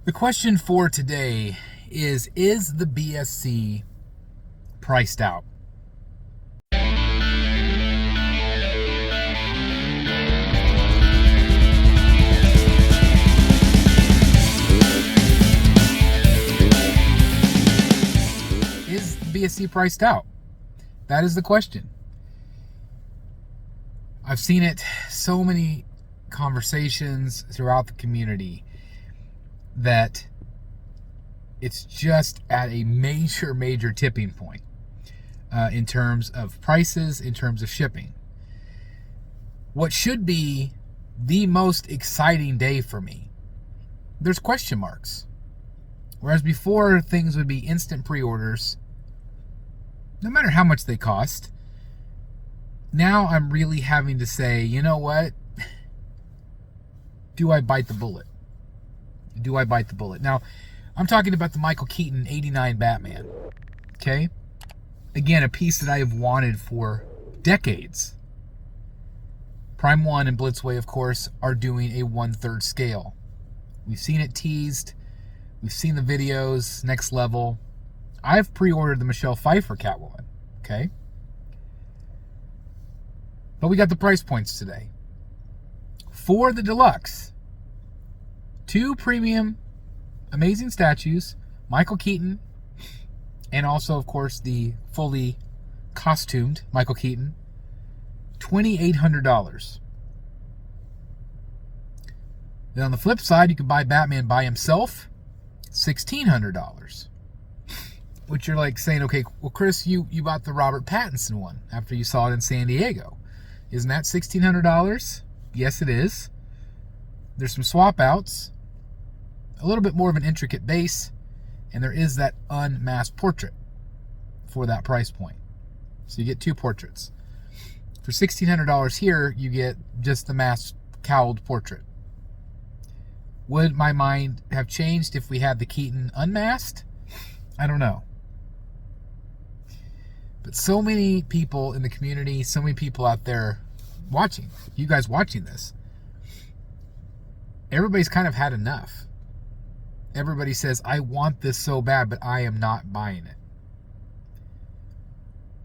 The question for today is the BSC priced out? Is the BSC priced out? That is the question. I've seen it so many conversations throughout the community that it's just at a major tipping point in terms of prices, in terms of shipping. What should be the most exciting day for me, there's question marks. Whereas before, things would be instant pre-orders, no matter how much they cost. Now I'm really having to say, you know what? Do I bite the bullet? Do I bite the bullet? Now, I'm talking about the Michael Keaton 89 Batman. Okay? Again, a piece that I have wanted for decades. Prime 1 and Blitzway, of course, are doing a 1/3 scale. We've seen it teased. We've seen the videos, next level. I've pre-ordered the Michelle Pfeiffer Catwoman. Okay? But we got the price points today. For the deluxe, 2 premium amazing statues, Michael Keaton, and also, of course, the fully costumed Michael Keaton, $2,800. Then on the flip side, you can buy Batman by himself, $1,600. Which you're like saying, okay, well, Chris, you bought the Robert Pattinson one after you saw it in San Diego. Isn't that $1,600? Yes, it is. There's some swap outs, a little bit more of an intricate base, and there is that unmasked portrait for that price point. So you get 2 portraits. For $1,600 here, you get just the masked cowled portrait. Would my mind have changed if we had the Keaton unmasked? I don't know. But so many people in the community, so many people out there watching, you guys watching this, everybody's kind of had enough. Everybody says, I want this so bad, but I am not buying it.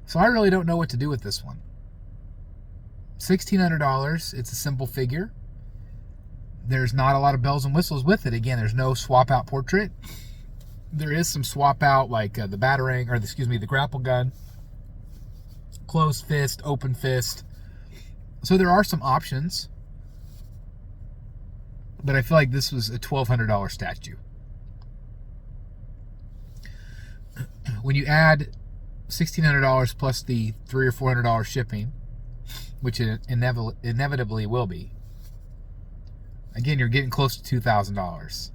So I really don't know what to do with this one. $1,600, it's a simple figure. There's not a lot of bells and whistles with it. Again, there's no swap out portrait. There is some swap out, like the batarang, or the grapple gun, closed fist, open fist. So there are some options. But I feel like this was a $1,200 statue. When you add $1,600 plus the $300 or $400 shipping, which it inevitably will be, again, you're getting close to $2,000.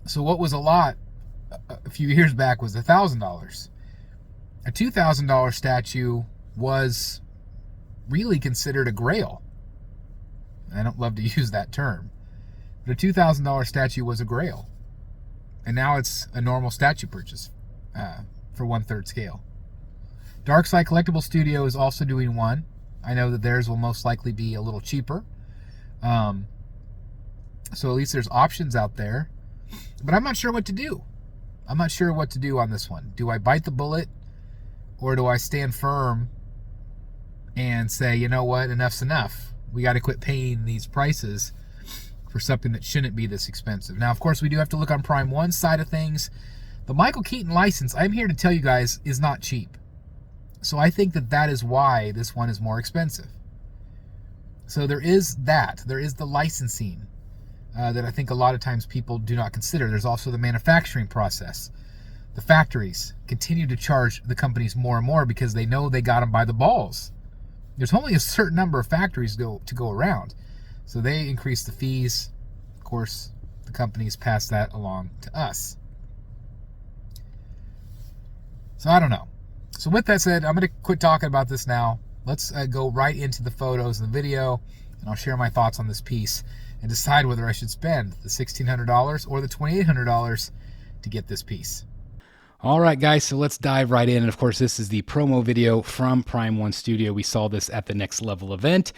So what was a lot a few years back was $1,000. A $2,000 statue was really considered a grail. I don't love to use that term, but a $2,000 statue was a grail. And now it's a normal statue purchase for 1/3 scale. Darkside Collectible Studio is also doing one. I know that theirs will most likely be a little cheaper. So at least there's options out there. But I'm not sure what to do. I'm not sure what to do on this one. Do I bite the bullet, or do I stand firm and say, you know what, enough's enough? We got to quit paying these prices for something that shouldn't be this expensive. Now, of course, we do have to look on Prime 1 side of things. The Michael Keaton license, I'm here to tell you guys, is not cheap. So I think that is why this one is more expensive. So there is that. There is the licensing that I think a lot of times people do not consider. There's also the manufacturing process. The factories continue to charge the companies more and more because they know they got them by the balls. There's only a certain number of factories to go around. So they increase the fees. Of course, the companies pass that along to us. So I don't know. So with that said, I'm going to quit talking about this now. Let's go right into the photos and the video, and I'll share my thoughts on this piece and decide whether I should spend the $1,600 or the $2,800 to get this piece. All right, guys, so let's dive right in. And of course, this is the promo video from Prime One Studio. We saw this at the Next Level event,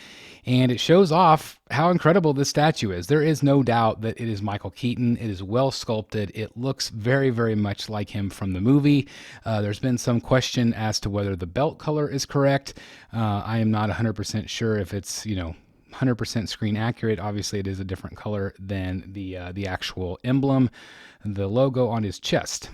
and it shows off how incredible this statue is. There is no doubt that it is Michael Keaton. It is well sculpted. It looks very, very much like him from the movie. There's been some question as to whether the belt color is correct. I am not 100% sure if it's, 100% screen accurate. Obviously, it is a different color than the actual emblem, the logo on his chest.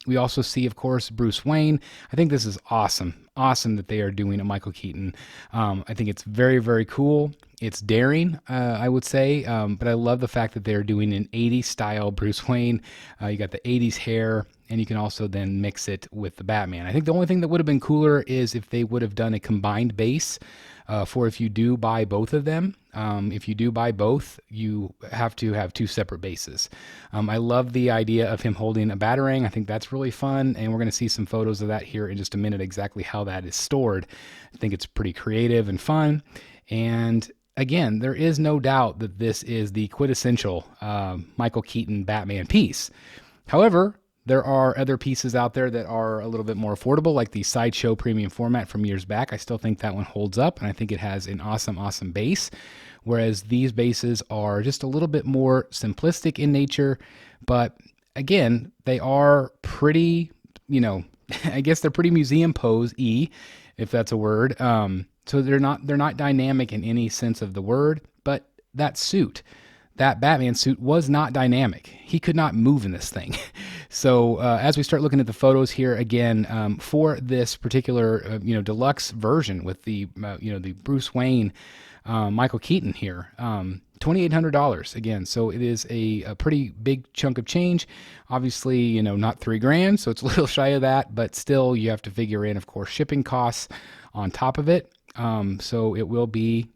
We also see, of course, Bruce Wayne. I think this is awesome. Awesome that they are doing a Michael Keaton. I think it's very, very cool. It's daring, I would say, but I love the fact that they're doing an 80s style Bruce Wayne. You got the 80s hair, and you can also then mix it with the Batman. I think the only thing that would have been cooler is if they would have done a combined base for if you do buy both of them. If you do buy both, you have to have two separate bases. I love the idea of him holding a Batarang. I think that's really fun, and we're going to see some photos of that here in just a minute, exactly how that is stored. I think it's pretty creative and fun. And again, there is no doubt that this is the quintessential Michael Keaton Batman piece. However, there are other pieces out there that are a little bit more affordable, like the Sideshow Premium format from years back. I still think that one holds up, and I think it has an awesome, awesome base, whereas these bases are just a little bit more simplistic in nature. But again, they are pretty, I guess they're pretty museum pose-y, if that's a word. So they're not dynamic in any sense of the word, but that Batman suit was not dynamic. He could not move in this thing. So as we start looking at the photos here again, for this particular deluxe version with the the Bruce Wayne Michael Keaton here, $2,800 again. So it is a pretty big chunk of change. Obviously, not $3,000, so it's a little shy of that, but still you have to figure in, of course, shipping costs on top of it. So it will be,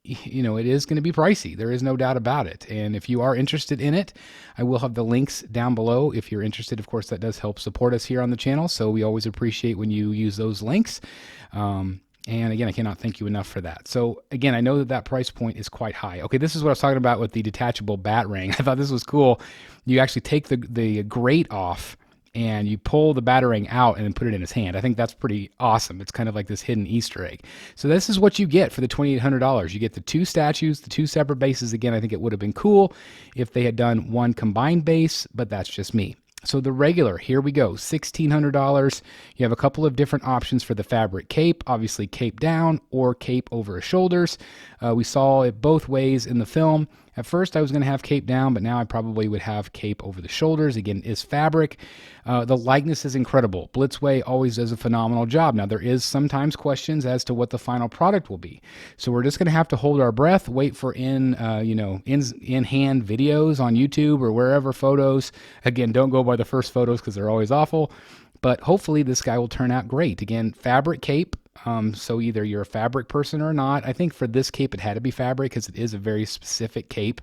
it is going to be pricey. There is no doubt about it. And if you are interested in it, I will have the links down below. If you're interested, of course, that does help support us here on the channel. So we always appreciate when you use those links. And again, I cannot thank you enough for that. So again, I know that price point is quite high. Okay, this is what I was talking about with the detachable Batarang. I thought this was cool. You actually take the grate off, and you pull the Batarang out and then put it in his hand. I think that's pretty awesome. It's kind of like this hidden Easter egg. So this is what you get for the $2,800. You get the two statues, the two separate bases. Again, I think it would have been cool if they had done one combined base, but that's just me. So the regular, here we go, $1,600. You have a couple of different options for the fabric cape, obviously cape down or cape over his shoulders. We saw it both ways in the film. At first I was going to have cape down, but now I probably would have cape over the shoulders. Again, is fabric. The likeness is incredible. Blitzway always does a phenomenal job. Now there is sometimes questions as to what the final product will be. So we're just going to have to hold our breath, wait for in-hand videos on YouTube or wherever photos. Again, don't go by the first photos because they're always awful. But hopefully this guy will turn out great. Again, fabric cape. So either you're a fabric person or not. I think for this cape it had to be fabric because it is a very specific cape.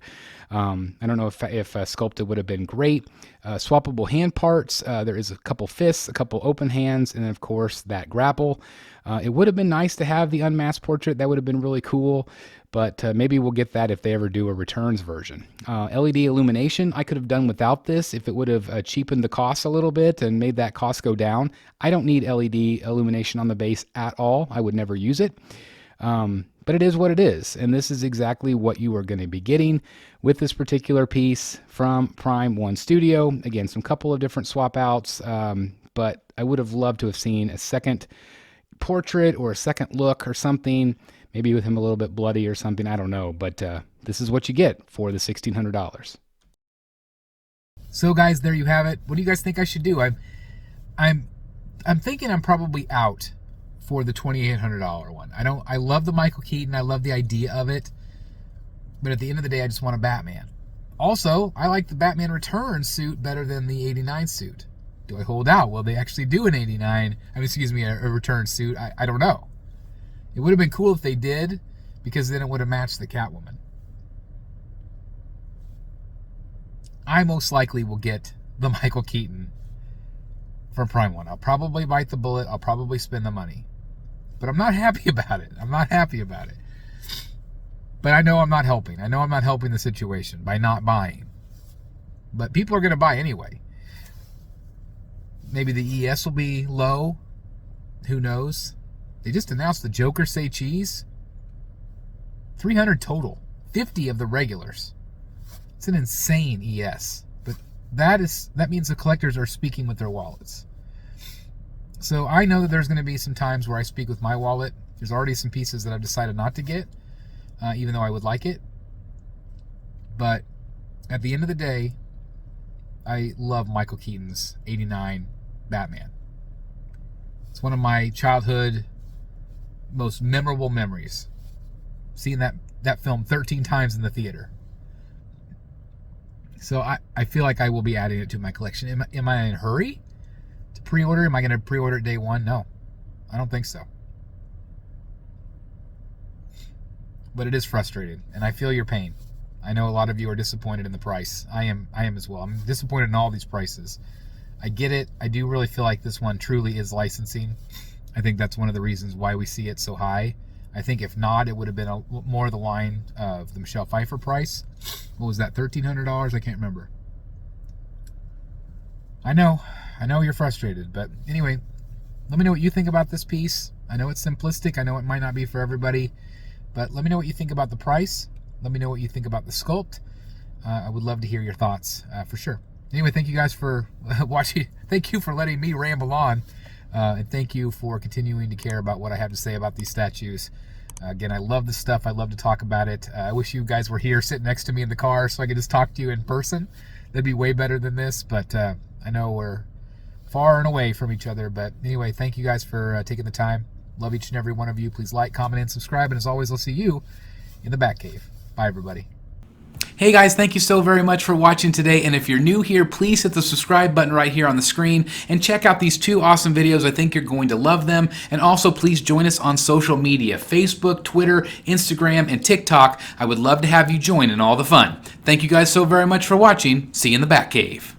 I don't know if sculpted would have been great. Swappable hand parts. There is a couple fists, a couple open hands, and then of course that grapple. It would have been nice to have the unmasked portrait. That would have been really cool. But maybe we'll get that if they ever do a returns version. LED illumination, I could have done without this if it would have cheapened the cost a little bit and made that cost go down. I don't need LED illumination on the base at all. I would never use it. But it is what it is. And this is exactly what you are going to be getting with this particular piece from Prime One Studio. Again, some couple of different swap outs, but I would have loved to have seen a second portrait or a second look or something. Maybe with him a little bit bloody or something. I don't know. But this is what you get for the $1,600. So guys, there you have it. What do you guys think I should do? I'm thinking I'm probably out for the $2,800 one. I love the Michael Keaton. I love the idea of it. But at the end of the day, I just want a Batman. Also, I like the Batman Returns suit better than the 89 suit. Do I hold out? Will they actually do an 89? A return suit? I don't know. It would have been cool if they did, because then it would have matched the Catwoman. I most likely will get the Michael Keaton from Prime One. I'll probably bite the bullet. I'll probably spend the money. But I'm not happy about it. I'm not happy about it. But I know I'm not helping. I know I'm not helping the situation by not buying. But people are going to buy anyway. Maybe the ES will be low. Who knows? They just announced the Joker Say Cheese. 300 total. 50 of the regulars. It's an insane ES. But that means the collectors are speaking with their wallets. So I know that there's going to be some times where I speak with my wallet. There's already some pieces that I've decided not to get, even though I would like it. But at the end of the day, I love Michael Keaton's '89 Batman. It's one of my childhood most memorable memories. Seeing that film 13 times in the theater. So I feel like I will be adding it to my collection. Am I in a hurry to pre-order? Am I going to pre-order it day one? No, I don't think so. But it is frustrating, and I feel your pain. I know a lot of you are disappointed in the price. I am as well. I'm disappointed in all these prices. I get it. I do really feel like this one truly is licensing. I think that's one of the reasons why we see it so high. I think if not, it would have been more the line of the Michelle Pfeiffer price. What was that, $1,300? I can't remember. I know you're frustrated, but anyway, let me know what you think about this piece. I know it's simplistic. I know it might not be for everybody, but let me know what you think about the price. Let me know what you think about the sculpt. I would love to hear your thoughts for sure. Anyway, thank you guys for watching. Thank you for letting me ramble on. And thank you for continuing to care about what I have to say about these statues. Again, I love this stuff. I love to talk about it. I wish you guys were here sitting next to me in the car so I could just talk to you in person. That'd be way better than this, but I know we're far and away from each other. But anyway, thank you guys for taking the time. Love each and every one of you. Please like, comment, and subscribe. And as always, I'll see you in the Batcave. Bye, everybody. Hey guys, thank you so very much for watching today, and if you're new here, please hit the subscribe button right here on the screen and check out these two awesome videos. I think you're going to love them. And also please join us on social media, Facebook, Twitter, Instagram, and TikTok. I would love to have you join in all the fun. Thank you guys so very much for watching. See you in the Batcave.